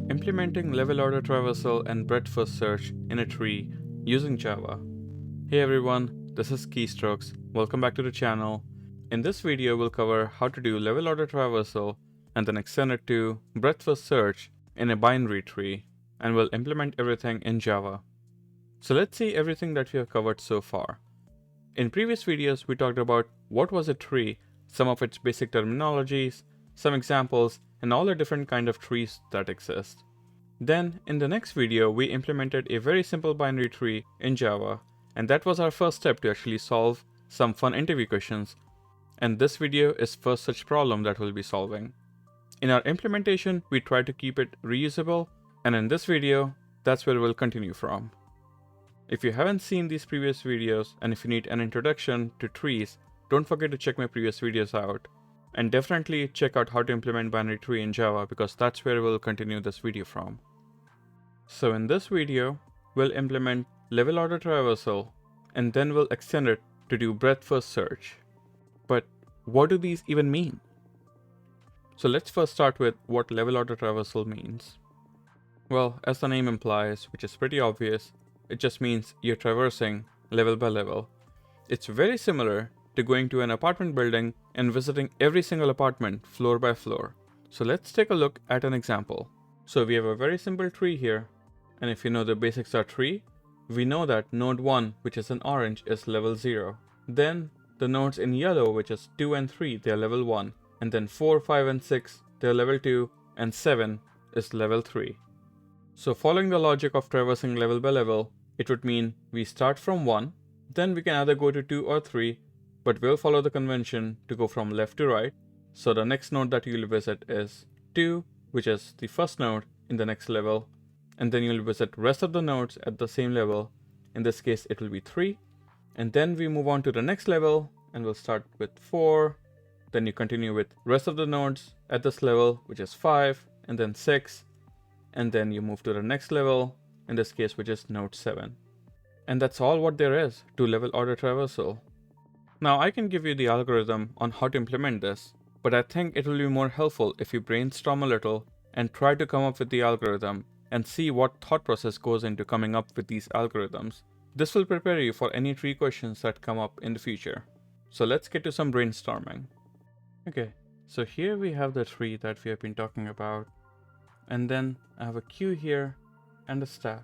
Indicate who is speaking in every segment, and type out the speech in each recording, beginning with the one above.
Speaker 1: Implementing level order traversal and breadth first search in a tree using Java. Hey everyone, this is Keystrokes. Welcome back to the channel. In this video, we'll cover how to do level order traversal and then extend it to breadth first search in a binary tree, and we'll implement everything in Java. So let's see everything that we have covered so far. In previous videos, we talked about what was a tree, some of its basic terminologies, some examples, and all the different kind of trees that exist. Then, in the next video, we implemented a very simple binary tree in Java, and that was our first step to actually solve some fun interview questions. And this video is first such problem that we'll be solving. In our implementation, we try to keep it reusable, and in this video, that's where we'll continue from. If you haven't seen these previous videos, and if you need an introduction to trees, don't forget to check my previous videos out. And definitely check out how to implement binary tree in Java, because that's where we'll continue this video from. So in this video, we'll implement level order traversal, and then we'll extend it to do breadth first search. But what do these even mean? So let's first start with what level order traversal means. Well, as the name implies, which is pretty obvious, it just means you're traversing level by level. It's very similar to going to an apartment building and visiting every single apartment floor by floor. So let's take a look at an example. So we have a very simple tree here, and if you know the basics of tree, we know that node 1, which is in orange, is level 0. Then the nodes in yellow, which is 2 and 3, they are level 1. And then 4, 5 and 6, they are level 2, and 7 is level 3. So following the logic of traversing level by level, it would mean we start from 1, then we can either go to 2 or 3, but we'll follow the convention to go from left to right. So the next node that you'll visit is 2, which is the first node in the next level, and then you'll visit rest of the nodes at the same level. In this case, it will be 3, and then we move on to the next level, and we'll start with 4, then you continue with rest of the nodes at this level, which is 5, and then 6, and then you move to the next level, in this case, which is node 7. And that's all what there is to level order traversal. Now I can give you the algorithm on how to implement this, but I think it will be more helpful if you brainstorm a little and try to come up with the algorithm and see what thought process goes into coming up with these algorithms. This will prepare you for any tree questions that come up in the future. So let's get to some brainstorming. Okay, so here we have the tree that we have been talking about, and then I have a queue here and a stack.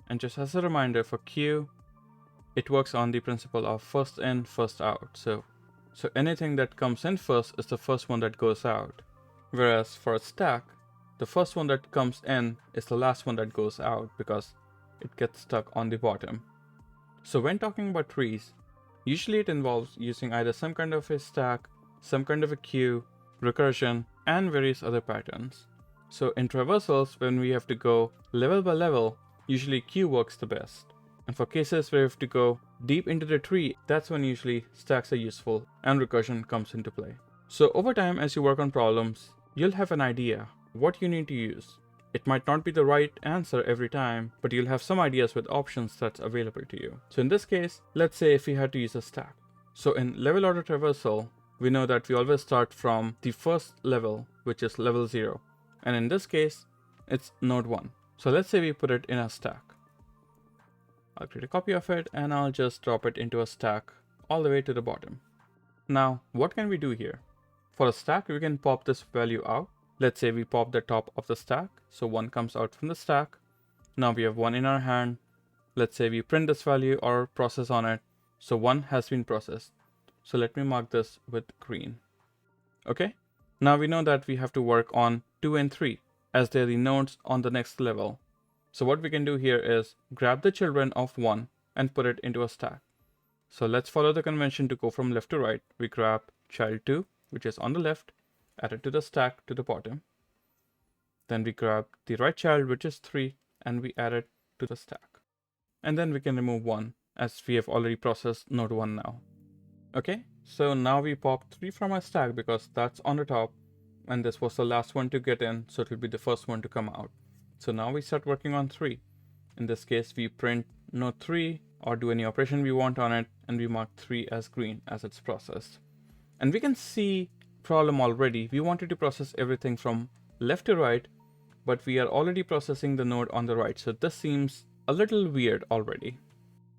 Speaker 1: And just as a reminder, for queue, it works on the principle of first in, first out. So anything that comes in first is the first one that goes out. Whereas for a stack, the first one that comes in is the last one that goes out because it gets stuck on the bottom. So when talking about trees, usually it involves using either some kind of a stack, some kind of a queue, recursion, and various other patterns. So in traversals, when we have to go level by level, usually queue works the best. And for cases where we have to go deep into the tree, that's when usually stacks are useful and recursion comes into play. So over time, as you work on problems, you'll have an idea what you need to use. It might not be the right answer every time, but you'll have some ideas with options that's available to you. So in this case, let's say if we had to use a stack. So in level order traversal, we know that we always start from the first level, which is level 0. And in this case, it's node 1. So let's say we put it in a stack. I'll create a copy of it and I'll just drop it into a stack all the way to the bottom. Now, what can we do here? For a stack, we can pop this value out. Let's say we pop the top of the stack. So 1 comes out from the stack. Now we have 1 in our hand. Let's say we print this value or process on it. So 1 has been processed. So let me mark this with green. Okay. Now we know that we have to work on 2 and 3 as they're the nodes on the next level. So what we can do here is grab the children of 1 and put it into a stack. So let's follow the convention to go from left to right. We grab child 2, which is on the left, add it to the stack to the bottom. Then we grab the right child, which is 3, and we add it to the stack. And then we can remove 1 as we have already processed node 1 now. Okay, so now we pop 3 from our stack because that's on the top, and this was the last one to get in, so it will be the first one to come out. So now we start working on 3. In this case, we print node 3 or do any operation we want on it, and we mark 3 as green as it's processed. And we can see problem already. We wanted to process everything from left to right, but we are already processing the node on the right, so this seems a little weird already.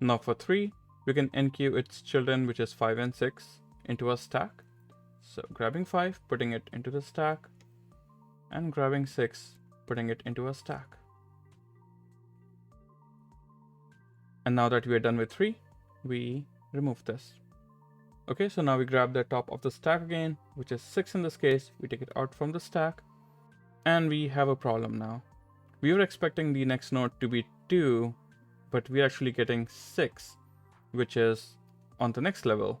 Speaker 1: Now for 3, we can enqueue its children, which is 5 and 6, into a stack. So grabbing 5, putting it into the stack, and grabbing 6, putting it into a stack. And now that we are done with 3, we remove this. Okay, so now we grab the top of the stack again, which is 6 in this case. We take it out from the stack, and we have a problem now. We were expecting the next node to be 2, but we're actually getting 6, which is on the next level.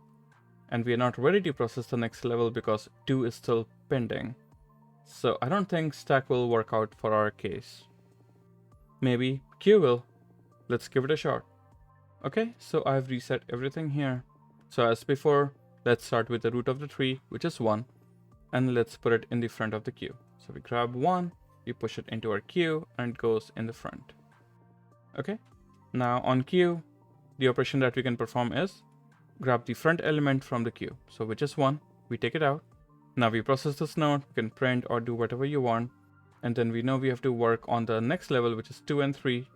Speaker 1: And we are not ready to process the next level because 2 is still pending. So I don't think stack will work out for our case. Maybe queue will. Let's give it a shot. Okay, so I've reset everything here. So as before, let's start with the root of the tree, which is 1, and let's put it in the front of the queue. So we grab 1, we push it into our queue, and it goes in the front. Okay, now on queue, the operation that we can perform is grab the front element from the queue. So which is 1, we take it out. Now we process this node, we can print or do whatever you want. And then we know we have to work on the next level, which is 2 and 3.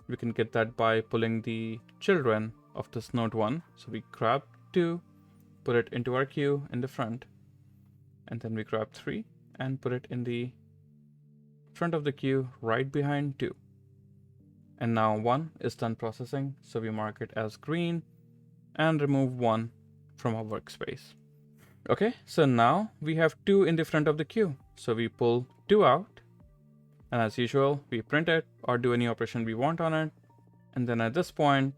Speaker 1: We can get that by pulling the children of this node 1. So we grab 2, put it into our queue in the front. And then we grab 3 and put it in the front of the queue right behind 2. And now 1 is done processing. So we mark it as green and remove 1 from our workspace. Okay, so now we have 2 in the front of the queue. So we pull 2 out, and as usual, we print it or do any operation we want on it. And then at this point,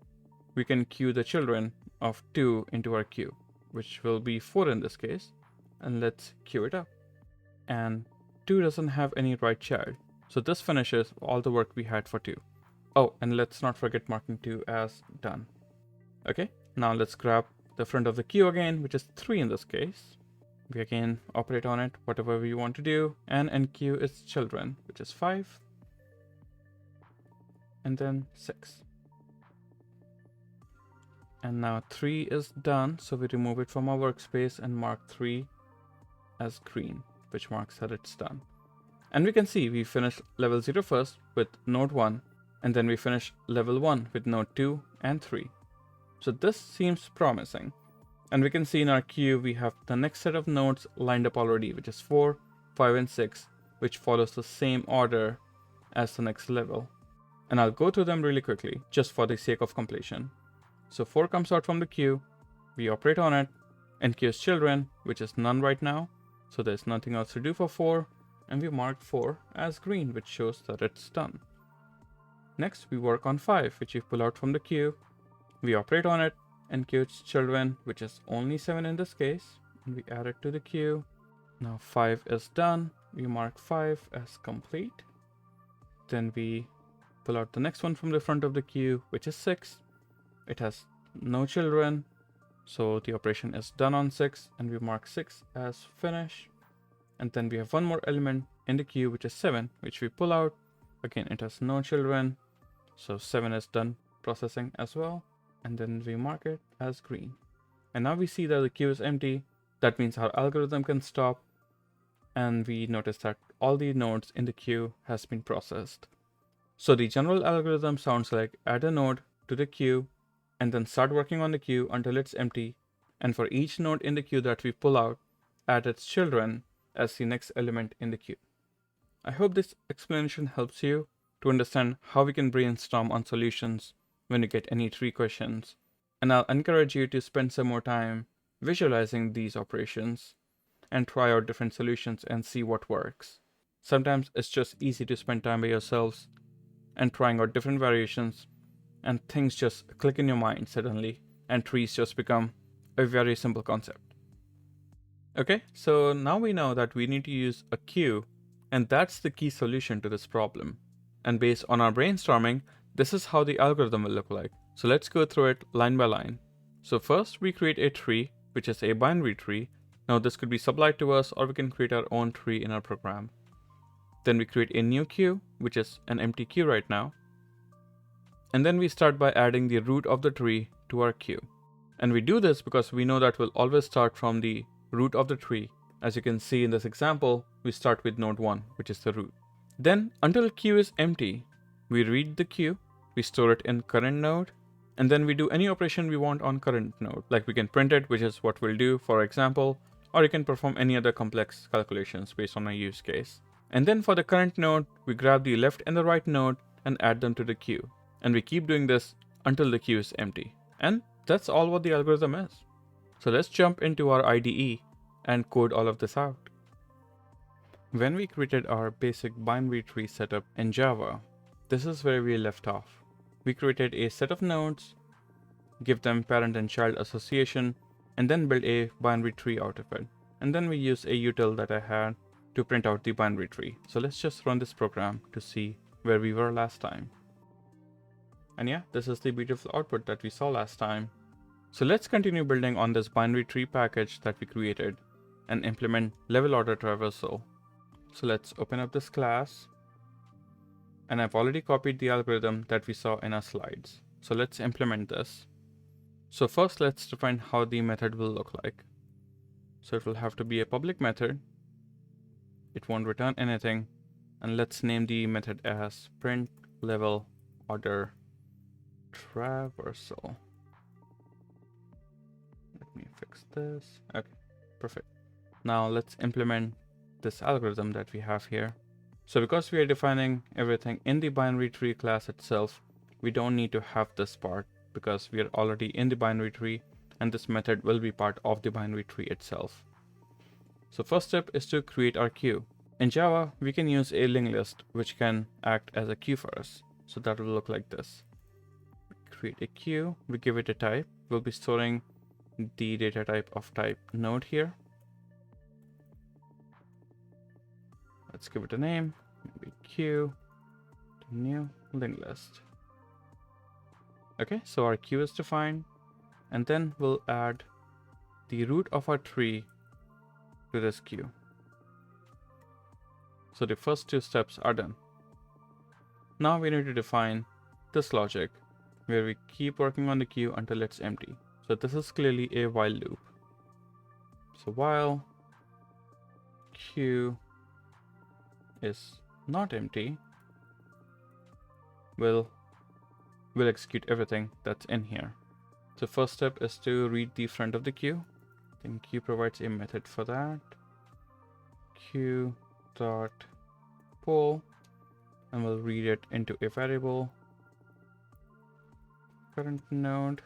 Speaker 1: we can queue the children of 2 into our queue, which will be 4 in this case. And let's queue it up. And 2 doesn't have any right child. So this finishes all the work we had for 2. Oh, and let's not forget marking 2 as done. Okay, now let's grab the front of the queue again, which is 3 in this case. We again operate on it, whatever we want to do, and enqueue its children, which is 5, and then 6. And now 3 is done, so we remove it from our workspace and mark 3 as green, which marks that it's done. And we can see we finished level 0 first with node 1, and then we finish level 1 with node 2 and 3. So this seems promising. And we can see in our queue, we have the next set of nodes lined up already, which is 4, 5, and 6, which follows the same order as the next level. And I'll go through them really quickly, just for the sake of completion. So 4 comes out from the queue, we operate on it, enqueues children, which is none right now, so there's nothing else to do for 4, and we mark 4 as green, which shows that it's done. Next, we work on 5, which we pull out from the queue. We operate on it, enqueue its children, which is only 7 in this case, and we add it to the queue. Now 5 is done, we mark 5 as complete. Then we pull out the next one from the front of the queue, which is 6. It has no children, so the operation is done on 6, and we mark 6 as finish. And then we have one more element in the queue, which is 7, which we pull out. Again, it has no children, so 7 is done processing as well. And then we mark it as green. And now we see that the queue is empty. That means our algorithm can stop. And we notice that all the nodes in the queue has been processed. So the general algorithm sounds like add a node to the queue and then start working on the queue until it's empty. And for each node in the queue that we pull out, add its children as the next element in the queue. I hope this explanation helps you to understand how we can brainstorm on solutions when you get any tree questions. And I'll encourage you to spend some more time visualizing these operations and try out different solutions and see what works. Sometimes it's just easy to spend time by yourselves and trying out different variations, and things just click in your mind suddenly, and trees just become a very simple concept. Okay, so now we know that we need to use a queue, and that's the key solution to this problem. And based on our brainstorming, this is how the algorithm will look like. So let's go through it line by line. So first we create a tree, which is a binary tree. Now this could be supplied to us, or we can create our own tree in our program. Then we create a new queue, which is an empty queue right now. And then we start by adding the root of the tree to our queue. And we do this because we know that we'll always start from the root of the tree. As you can see in this example, we start with node 1, which is the root. Then until queue is empty, we read the queue, we store it in current node, and then we do any operation we want on current node. Like we can print it, which is what we'll do, for example, or you can perform any other complex calculations based on a use case. And then for the current node, we grab the left and the right node and add them to the queue. And we keep doing this until the queue is empty. And that's all what the algorithm is. So let's jump into our IDE and code all of this out. When we created our basic binary tree setup in Java, this is where we left off. We created a set of nodes, give them parent and child association, and then build a binary tree out of it. And then we use a util that I had to print out the binary tree. So let's just run this program to see where we were last time. And yeah, this is the beautiful output that we saw last time. So let's continue building on this binary tree package that we created and implement level order traversal. So let's open up this class. And I've already copied the algorithm that we saw in our slides. So let's implement this. So first let's define how the method will look like. So it will have to be a public method. It won't return anything. And let's name the method as print level order traversal. Let me fix this. Okay, perfect. Now let's implement this algorithm that we have here. So because we are defining everything in the binary tree class itself, we don't need to have this part because we are already in the binary tree and this method will be part of the binary tree itself. So first step is to create our queue. In Java, we can use a linked list which can act as a queue for us. So that will look like this. We create a queue, we give it a type. We'll be storing the data type of type node here. Let's give it a name, maybe queue, new linked list. Okay, so our queue is defined, and then we'll add the root of our tree to this queue. So the first two steps are done. Now we need to define this logic where we keep working on the queue until it's empty. So this is clearly a while loop. So while queue is not empty, we'll execute everything that's in here. So first step is to read the front of the queue. Then queue provides a method for that. Queue dot pull, and we'll read it into a variable current node.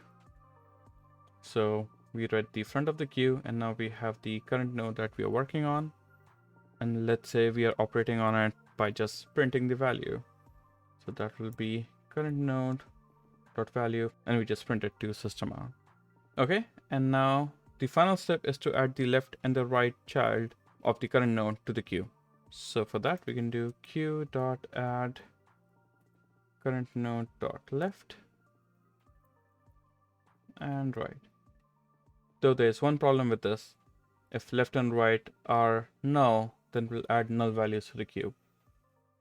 Speaker 1: So we read the front of the queue, and now we have the current node that we are working on. And let's say we are operating on it by just printing the value. So that will be current node dot value, and we just print it to system out. Okay, and now the final step is to add the left and the right child of the current node to the queue. So for that we can do queue dot add current node dot left and right. Though there's one problem with this. If left and right are null, then we'll add null values to the queue.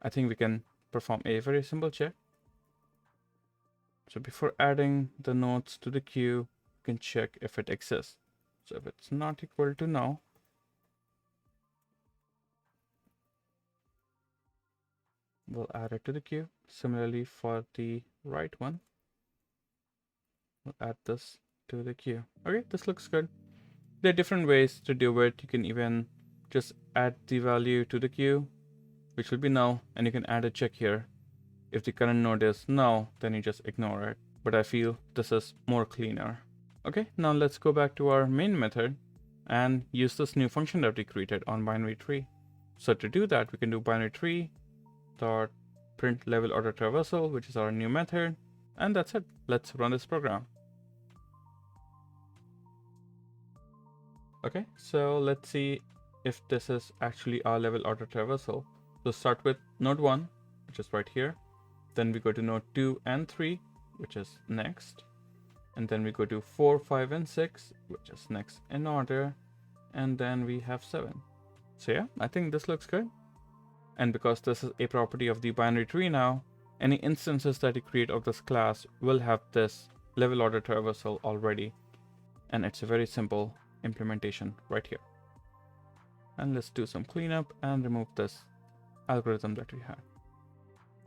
Speaker 1: I think we can perform a very simple check. So before adding the nodes to the queue, we can check if it exists. So if it's not equal to null, we'll add it to the queue. Similarly for the right one, we'll add this to the queue. Okay, this looks good. There are different ways to do it. You can even just add the value to the queue, which will be null, and you can add a check here. If the current node is null, then you just ignore it. But I feel this is more cleaner. Okay, now let's go back to our main method and use this new function that we created on binary tree. So to do that, we can do binary tree dot print level order traversal, which is our new method, and that's it. Let's run this program. Okay, so let's see if this is actually our level order traversal. So start with node 1, which is right here. Then we go to node 2 and 3, which is next. And then we go to 4, 5, and 6, which is next in order. And then we have 7. So yeah, I think this looks good. And because this is a property of the binary tree now, any instances that you create of this class will have this level order traversal already. And it's a very simple implementation right here. And let's do some cleanup and remove this algorithm that we had.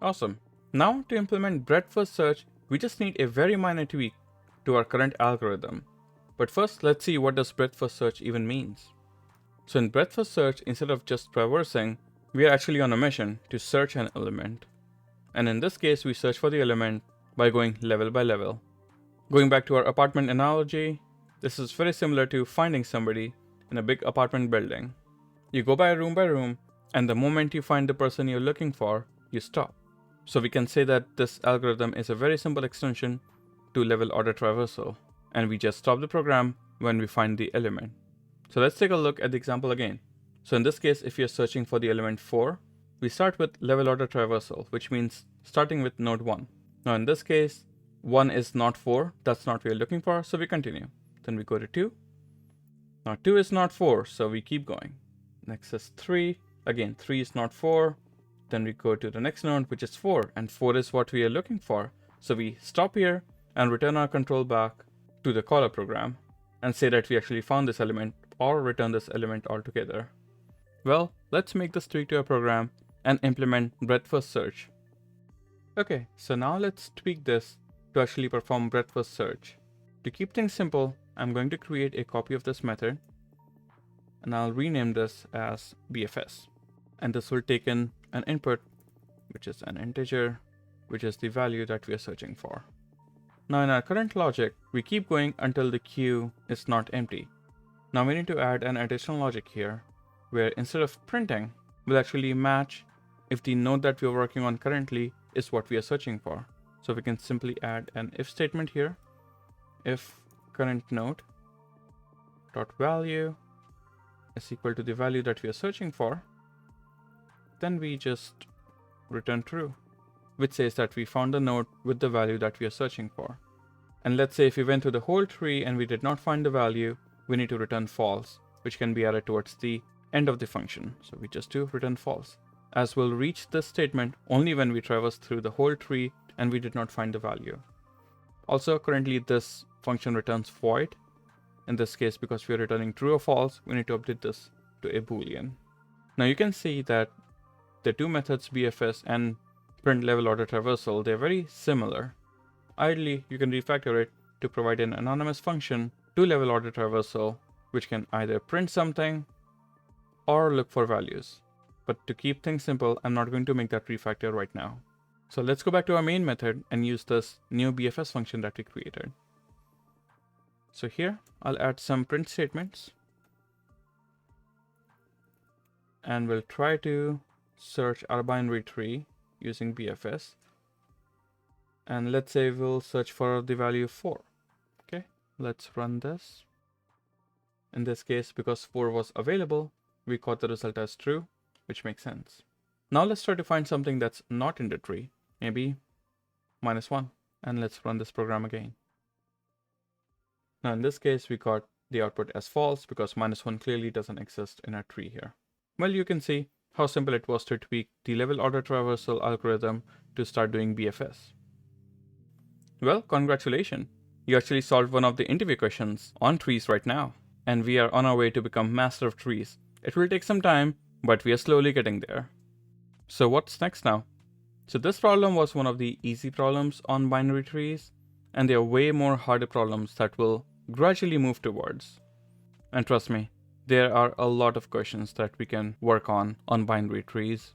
Speaker 1: Awesome. Now to implement breadth-first search, we just need a very minor tweak to our current algorithm. But first, let's see what does breadth-first search even means. So in breadth-first search, instead of just traversing, we are actually on a mission to search an element. And in this case, we search for the element by going level by level. Going back to our apartment analogy, this is very similar to finding somebody in a big apartment building. You go by room, and the moment you find the person you're looking for, you stop. So we can say that this algorithm is a very simple extension to level order traversal, and we just stop the program when we find the element. So let's take a look at the example again. So in this case, if you're searching for the element 4, we start with level order traversal, which means starting with node 1. Now in this case, 1 is not 4, that's not what we're looking for, so we continue. Then we go to 2. Now 2 is not 4, so we keep going. Next is 3. Again, 3 is not 4. Then we go to the next node, which is 4, and 4 is what we are looking for. So we stop here and return our control back to the caller program and say that we actually found this element or return this element altogether. Well, let's make this tweak to our program and implement breadth-first search. Okay, so now let's tweak this to actually perform breadth-first search. To keep things simple, I'm going to create a copy of this method and I'll rename this as BFS. And this will take in an input, which is an integer, which is the value that we are searching for. Now in our current logic, we keep going until the queue is not empty. Now we need to add an additional logic here, where instead of printing, we'll actually match if the node that we're working on currently is what we are searching for. So we can simply add an if statement here, if current node dot value is equal to the value that we are searching for, then we just return true, which says that we found the node with the value that we are searching for. And let's say if we went through the whole tree and we did not find the value, we need to return false, which can be added towards the end of the function. So we just do return false, as we'll reach this statement only when we traverse through the whole tree and we did not find the value. Also, currently this function returns void. In this case, because we are returning true or false, we need to update this to a boolean. Now you can see that the two methods BFS and print level order traversal, they're very similar. Ideally, you can refactor it to provide an anonymous function to level order traversal, which can either print something or look for values. But to keep things simple, I'm not going to make that refactor right now. So let's go back to our main method and use this new BFS function that we created. So here, I'll add some print statements. And we'll try to search our binary tree using BFS. And let's say we'll search for the value 4. Okay, let's run this. In this case, because 4 was available, we caught the result as true, which makes sense. Now let's try to find something that's not in the tree, maybe -1. And let's run this program again. Now in this case, we got the output as false because -1 clearly doesn't exist in our tree here. Well, you can see how simple it was to tweak the level order traversal algorithm to start doing BFS. Well, congratulations. You actually solved one of the interview questions on trees right now. And we are on our way to become master of trees. It will take some time, but we are slowly getting there. So what's next now? So this problem was one of the easy problems on binary trees, and there are way more harder problems that we'll gradually move towards. And trust me, there are a lot of questions that we can work on binary trees.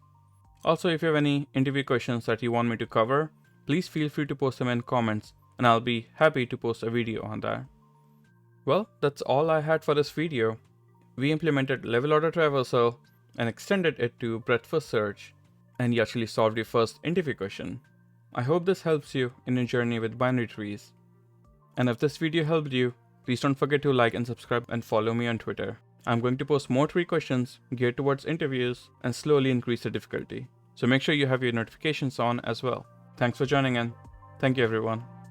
Speaker 1: Also, if you have any interview questions that you want me to cover, please feel free to post them in comments, and I'll be happy to post a video on that. Well, that's all I had for this video. We implemented level order traversal and extended it to breadth-first search, and you actually solved your first interview question. I hope this helps you in your journey with binary trees. And if this video helped you, please don't forget to like and subscribe and follow me on Twitter. I'm going to post more tree questions geared towards interviews and slowly increase the difficulty. So make sure you have your notifications on as well. Thanks for joining in. Thank you everyone.